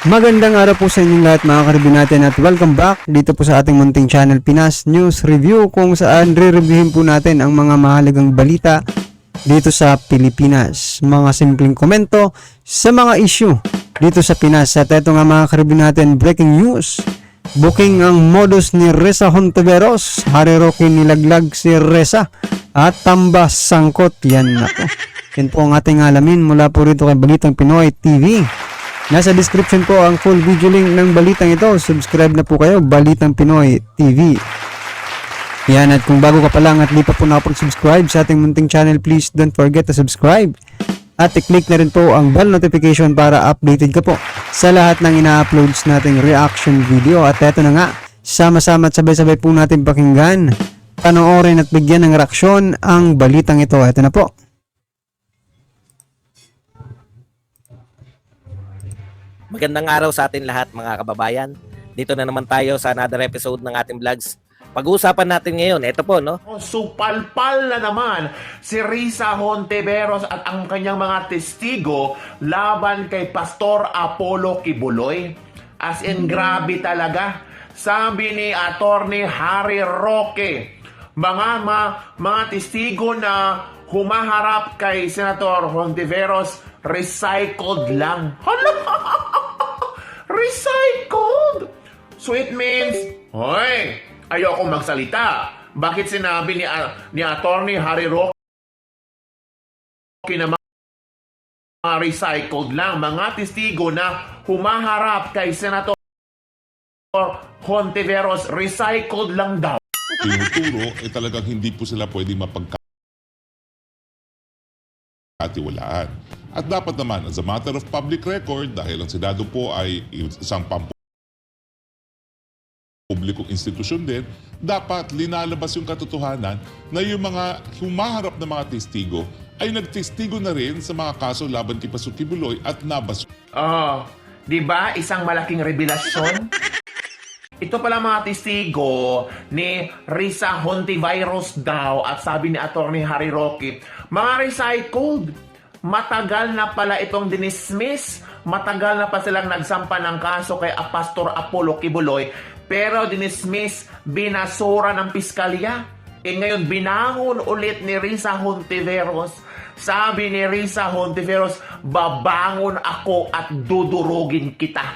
Magandang araw po sa inyong lahat mga karibin natin at welcome back dito po sa ating munting channel Pinas News Review, kung saan re-reviewin po natin ang mga mahalagang balita dito sa Pilipinas. Mga simpleng komento sa mga issue dito sa Pinas. At ito nga mga karibin natin, breaking news. Booking ang modus ni Risa Hontiveros. Harry Roque nilaglag si Risa at tambas sangkot. Yan ako. Yan po ang ating alamin mula po rito kay Balitang Pinoy TV. Nasa description po ang full video link ng balitang ito. Subscribe na po kayo, Balitang Pinoy TV. Yan, at kung bago ka pa lang at di pa po nakapag-subscribe sa ating munting channel, please don't forget to subscribe. At i-click na rin po ang bell notification para updated ka po sa lahat ng ina-uploads nating reaction video. At eto na nga, sama-sama at sabay-sabay po natin pakinggan, panoorin at bigyan ng reaksyon ang balitang ito. Eto na po. Magandang araw sa atin lahat mga kababayan. Dito na naman tayo sa another episode ng ating vlogs. Pag-uusapan natin ngayon, ito po, no? Supalpal na naman si Risa Hontiveros at ang kanyang mga testigo laban kay Pastor Apollo Kibuloy. As in, grabe talaga. Sabi ni Attorney Harry Roque, mga testigo na humaharap kay Senator Hontiveros, recycled lang. Hala! Recycled! So it means, hoy, ayoko magsalita. Bakit sinabi ni Attorney Harry Roque na mga recycled lang? Mga testigo na humaharap kay Senator Hontiveros, recycled lang daw. Tinuturo, talagang hindi po sila pwede mapagkatiwalaan. At dapat naman, as a matter of public record, dahil ang Senado po ay isang publikong institusyon din, dapat linalabas yung katotohanan na yung mga humaharap na mga testigo ay nagtestigo na rin sa mga kaso laban kay Pastor Kibuloy at nabas. Oh, di ba? Isang malaking revelasyon. Ito pala mga testigo ni Risa Hontiveros daw, at sabi ni Attorney Harry Roque, mga recycled. Matagal na pala itong dinismiss. Matagal na pa silang nagsampa ng kaso kay Pastor Apollo Kibuloy, pero dinismiss, binasura ng piskalya. Ngayon binangon ulit ni Risa Hontiveros. Sabi ni Risa Hontiveros, babangon ako at dudurugin kita.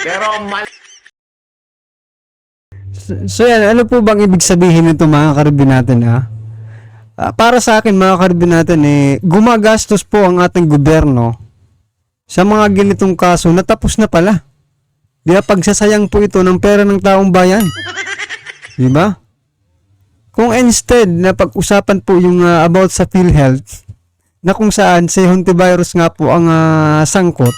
Pero So yan, ano po bang ibig sabihin nito mga karibin natin, ha? Para sa akin mga karibin natin, gumagastos po ang ating gobyerno sa mga ganitong kaso na tapos na pala. Di ba, pagsasayang po ito ng pera ng taong bayan. Di ba? Kung instead na pag-usapan po yung about sa PhilHealth, na kung saan si Hontiveros nga po ang sangkot,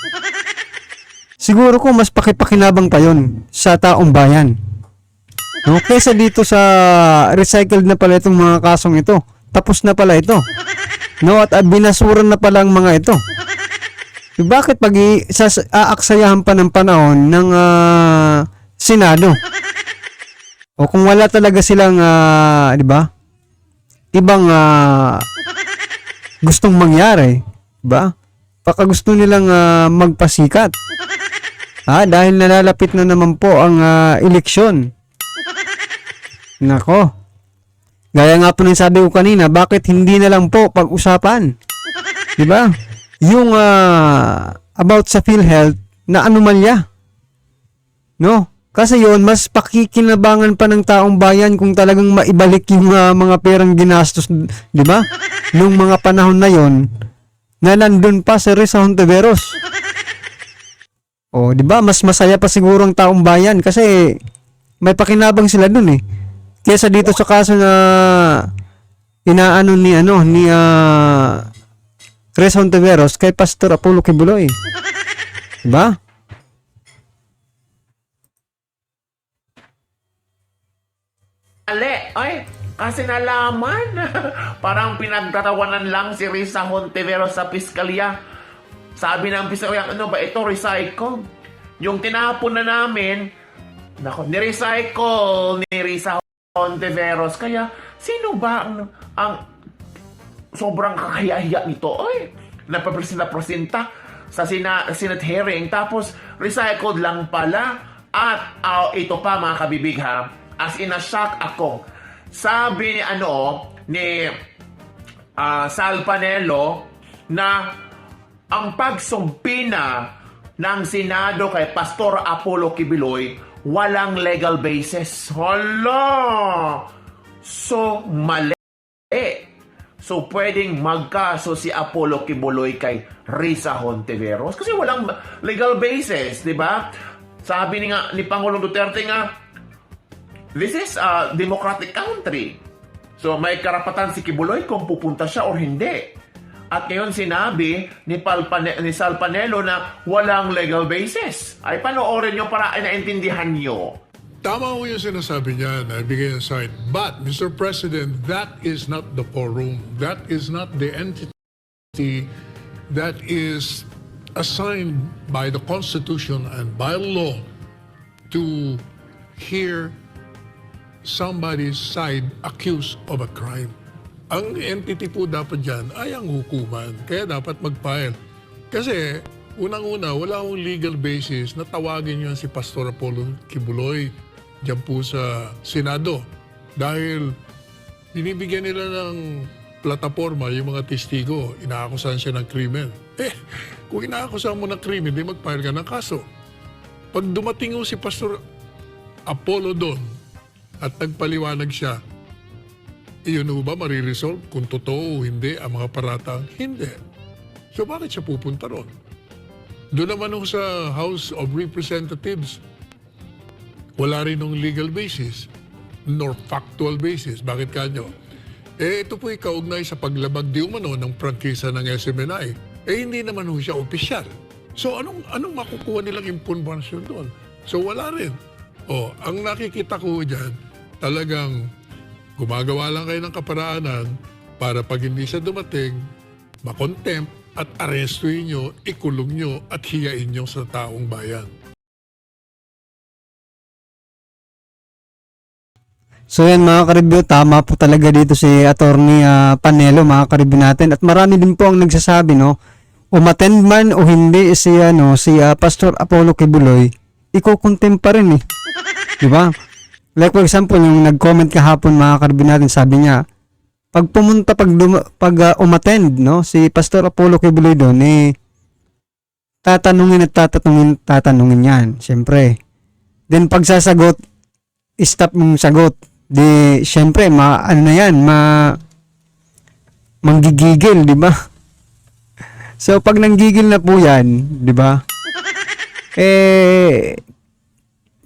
siguro ko mas pakipakinabang pa yon sa taong bayan. No? Kesa dito sa recycled na pala itong mga kasong ito. Tapos na pala ito. No? At binasuran na pala ang mga ito. Bakit pag aaksayahan pa ng panahon ng Senado? O kung wala talaga silang, di ba? Ibang gustong mangyari. Di ba? Baka gusto nilang magpasikat. Dahil nalalapit na naman po ang eleksyon. Nako. Gaya nga po ng sabi ko kanina, bakit hindi na lang po pag-usapan? Diba? Yung about sa PhilHealth na anomalya. No? Kasi yun, mas pakikinabangan pa ng taong bayan kung talagang maibalik yung mga perang ginastos, diba? Nung mga panahon na yon na nandun pa si Risa Hontiveros. O, diba? Mas masaya pa siguro ang taong bayan kasi may pakinabang sila dun kesa dito sa kaso na inaano ni Risa Hontiveros kay Pastor Apollo Kibuloy. Diba? Ay, kasi nalaman. Parang pinagtatawanan lang si Risa Hontiveros sa piskalya. Sabi ng piskalya, ano ba ito, recycle? Yung tinapon na namin, ni-recycle ni Risa Hontiveros. Kaya, sino ba ang sobrang kakahiya nito? Ay, napapresenta Senate hearing, tapos recycled lang pala. At ito pa mga kabibig ha, as in na-shock ako. Sabi ni Sal Panelo na ang pagsumpina ng Senado kay Pastor Apollo Kibuloy walang legal basis. Hala! So, mali. So, pwedeng magkaso si Apollo Kibuloy kay Risa Hontiveros kasi walang legal basis, di ba? Sabi ni Pangulong Duterte nga, this is a democratic country. So, may karapatan si Kibuloy kung pupunta siya or hindi. At ngayon sinabi ni Sal Panelo na walang legal basis. Ay, panoorin nyo para naintindihan nyo. Tama ho yung sinasabi niya na bigay ng side. But, Mr. President, that is not the forum. That is not the entity that is assigned by the Constitution and by law to hear somebody's side accused of a crime. Ang entity po dapat dyan ay ang hukuman. Kaya dapat mag-file. Kasi, unang-una, wala akong legal basis na tawagin yun si Pastor Apollo Kibuloy dyan po sa Senado. Dahil binibigyan nila ng plataforma yung mga testigo. Inaakusahan siya ng krimen. Kung inaakusahan mo ng krimen, di mag-file ka ng kaso. Pag dumating si Pastor Apollo doon at nagpaliwanag siya, iyon ba mariresolve kung totoo o hindi ang mga paratang? Hindi. So bakit siya pupunta ron? Doon naman sa House of Representatives, wala rin ng legal basis nor factual basis. Bakit kanyo? Ito po ikaugnay sa paglabag di umano ng prangkisa ng SMNI. Hindi naman ho siya opisyal. So anong makukuha nilang impormasyon doon? So wala rin. Ang nakikita ko dyan, talagang gumagawa lang kayo ng kaparaanan para pag hindi siya dumating, makontempt at arestuin nyo, ikulong nyo at hiyain nyo sa taong bayan. So yan mga ka-review, tama po talaga dito si Attorney Panelo mga ka-review natin. At marami din po ang nagsasabi, no, umattend man o hindi si Pastor Apollo Kibuloy, iko-contempt pa rin eh. Di ba? Like for example, yung nag-comment kahapon mga ka-review natin, sabi niya, pag pumunta, pag umattend, no, si Pastor Apollo Kibuloy doon, tatanungin yan, syempre. Then pag sasagot, stop yung sagot. Di, syempre, manggigigil, di ba? So, pag nanggigil na po yan, di ba?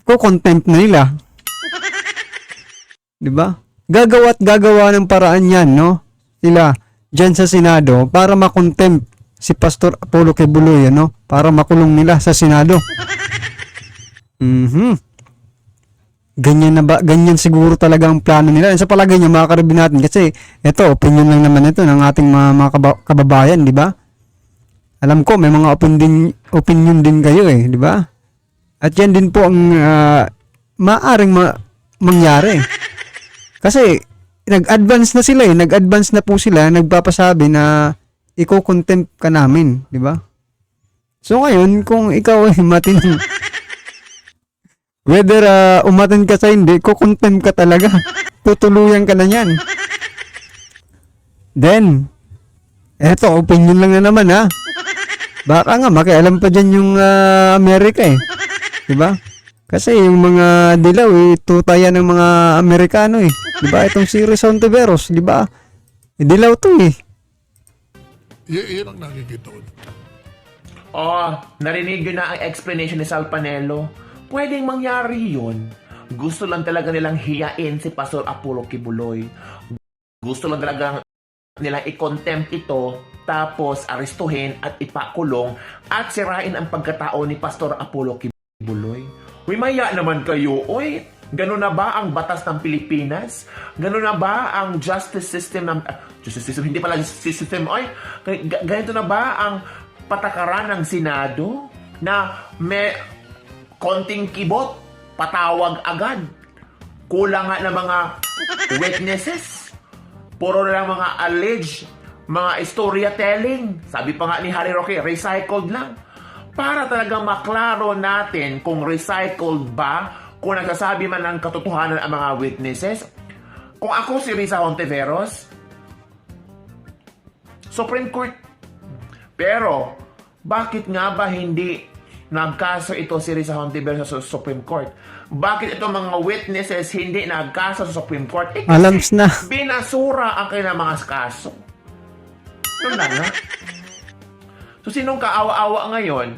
Ko-contempt na nila. Di ba? Gagawa ng paraan yan, no? Sila, dyan sa Senado, para makontempt si Pastor Apollo Kibuloy, no? Para makulong nila sa Senado. Ganyan siguro talaga ang plano nila. Sa palagay niyo mga ka-review natin, kasi ito, opinion lang naman ito ng ating mga kababayan, di ba? Alam ko, may mga opinion din kayo di ba? At yan din po ang maaring mangyari. Kasi, nag-advance na sila nag-advance na po sila, nagpapasabi na iko-contempt ka namin, di ba? So ngayon, kung ikaw ay matinong whether umattend ka sa hindi, ko-contempt ka talaga. Tutuluyan ka na yan. Then, eto, opinion lang na naman Baka nga, makialam pa dyan yung Amerika Diba? Kasi yung mga dilaw, tutayan ng mga Amerikano Diba? Itong si Risa Hontiveros, diba? Dilaw to Yun ang nakikita ko. Narinig yun na ang explanation ni Sal Panelo. Pwedeng mangyari yun. Gusto lang talaga nilang hiyain si Pastor Apollo Kibuloy. Gusto lang talaga nilang i-contempt ito, tapos arestuhin at ipakulong at sirain ang pagkatao ni Pastor Apollo Kibuloy. Maya naman kayo, ganun na ba ang batas ng Pilipinas? Ganun na ba ang justice system hindi pala system, ganito na ba ang patakaran ng Senado na may konting kibot, patawag agad. Kulang nga ng mga witnesses. Puro na lang mga alleged mga storytelling. Sabi pa nga ni Harry Roque, recycled lang. Para talagang maklaro natin kung recycled ba, kung nagsasabi man ng katotohanan ang mga witnesses. Kung ako si Risa Hontiveros, Supreme Court. Pero, bakit nga ba hindi nagkaso ito si Risa Hontiveros sa Supreme Court? Bakit itong mga witnesses hindi nagkaso sa Supreme Court? Kasi Alams na. binasura ang kanilang mga kaso. Ano na nga? So, sinong kaawa-awa ngayon?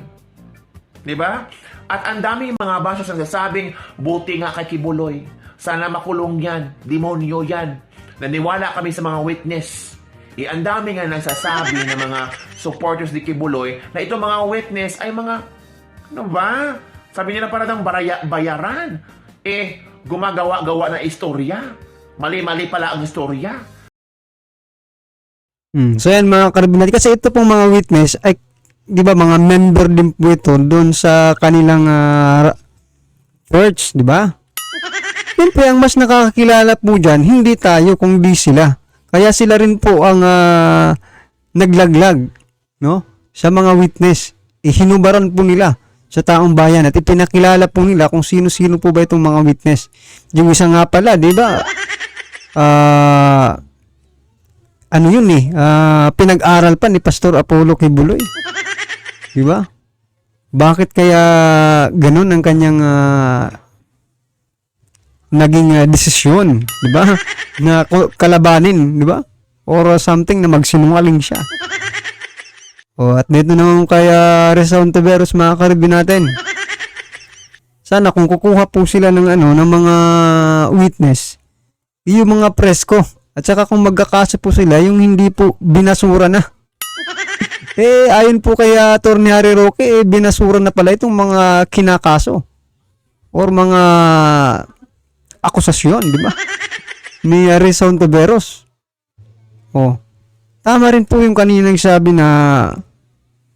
Di ba? At ang daming mga basos na sasabing, buti nga kay Kibuloy. Sana makulong yan. Demonyo yan. Naniwala kami sa mga witness. Ang dami nga nagsasabi ng mga supporters ni Kibuloy na itong mga witness ay mga, ano ba? Sabi nila parang bayaran. Gumagawa-gawa ng istorya. Mali-mali pala ang istorya. So yan mga karabinati, kasi ito pong mga witness ay, di ba, mga member din po ito doon sa kanilang church, di ba? Siyempre, ang mas nakakakilala po dyan, hindi tayo kung di sila. Kaya sila rin po ang naglaglag, no? Sa mga witness. Hinubaran po nila sa taong bayan at ipinakilala po nila kung sino-sino po ba itong mga witness. Yung isa nga pala, di ba? Ano yun pinag-aral pa ni Pastor Apollo Kibuloy. Di ba? Bakit kaya ganun ang kanyang naging desisyon, di ba? Na kalabanin, di ba? Or something na magsinungaling siya. At dito naman kaya Risa Hontiveros, mga karibin natin. Sana kung kukuha po sila ng ng mga witness, yung mga presko. At saka kung magkakaso po sila, yung hindi po binasura na. Ayon po kay Atty. Harry Roque, binasura na pala itong mga kinakaso. Or mga akusasyon, di ba? Ni Risa Hontiveros. Tama rin po yung kaninang sabi na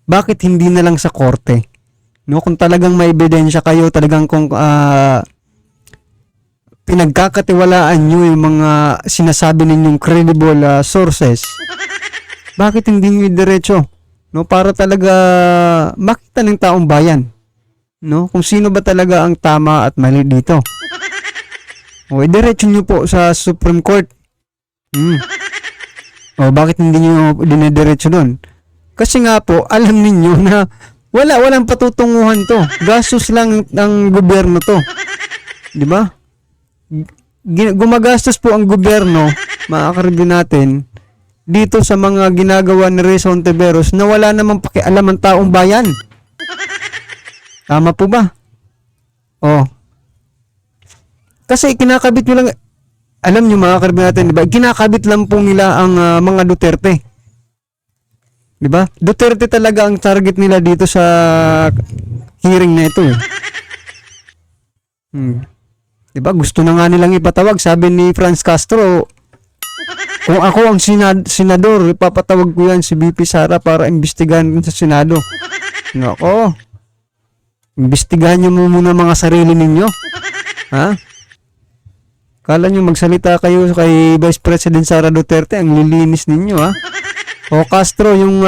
bakit hindi na lang sa korte? No, kung talagang may ebidensya kayo, talagang kung pinagkakatiwalaan nyo yung mga sinasabi ninyong credible sources, bakit hindi nyo diretso? No, para talaga makita ng taong bayan, no, kung sino ba talaga ang tama at mali dito. Diretso nyo po sa Supreme Court. Bakit hindi nyo dinediretso doon? Kasi nga po, alam ninyo na walang patutunguhan to. Gastos lang ng gobyerno to. Di ba? Gumagastos po ang gobyerno, mga karibin natin, dito sa mga ginagawa ni Risa Hontiveros na wala namang pakialam ang taong bayan. Tama po ba? Kasi kinakabit nyo lang, alam nyo mga karibin natin, di ba? Kinakabit lang po nila ang mga Duterte. Di ba? Duterte talaga ang target nila dito sa hearing na ito. Di ba? Gusto na nga nilang ipatawag. Sabi ni Franz Castro, kung ako ang senador, ipapatawag ko yan si BP Sara para imbestigahan sa Senado. Nako. Imbestigahan nyo muna mga sarili ninyo. Ha? Kala nyo magsalita kayo kay Vice President Sara Duterte, ang lilinis ninyo, ha? Castro, yung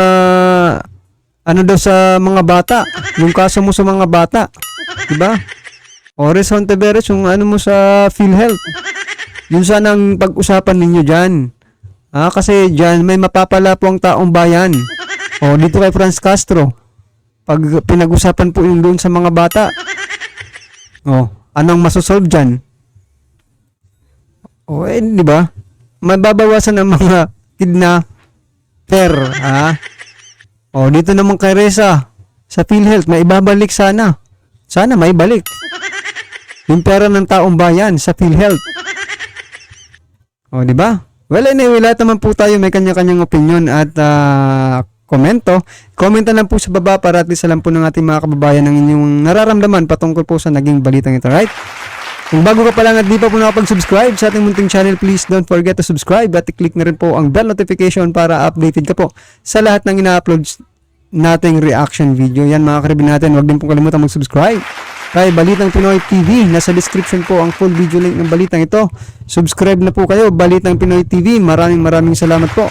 daw sa mga bata, yung kaso mo sa mga bata, diba? Risa Hontiveros, yung mo sa PhilHealth, yun sana ang pag-usapan ninyo dyan. Kasi dyan may mapapala po ang taong bayan. Dito kay Franz Castro, pag pinag-usapan po yung doon sa mga bata, anong masosolve dyan? Diba? Mababawasan ang mga kidnapper, dito naman kay Risa sa PhilHealth, may ibabalik sana. Sana may balik yung pera ng taong bayan sa PhilHealth. Di ba? Well, anyway, lahat naman po tayo may kanya-kanyang opinion at komento. Komenta lang po sa baba para at least alam po ng ating mga kababayan ng inyong nararamdaman patungkol po sa naging balitang ito, right? Kung bago ka pa lang at di pa po nakapag-subscribe sa ating munting channel, please don't forget to subscribe at i-click na rin po ang bell notification para updated ka po sa lahat ng ina-upload nating reaction video. Yan mga karibin natin, huwag din po kalimutan mag-subscribe kay Balitang Pinoy TV. Nasa description po ang full video link ng balitang ito. Subscribe na po kayo, Balitang Pinoy TV. Maraming salamat po.